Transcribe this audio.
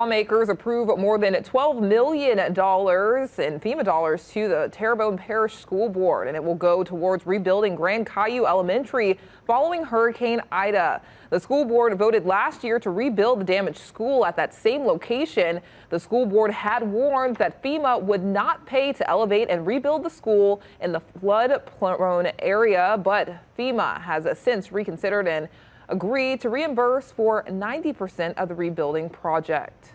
Lawmakers approve more than $12 million in FEMA dollars to the Terrebonne Parish School Board, and it will go towards rebuilding Caillou Elementary following Hurricane Ida. The school board voted last year to rebuild the damaged school at that same location. The school board had warned that FEMA would not pay to elevate and rebuild the school in the flood-prone area, but FEMA has since reconsidered and agreed to reimburse for 90% of the rebuilding project.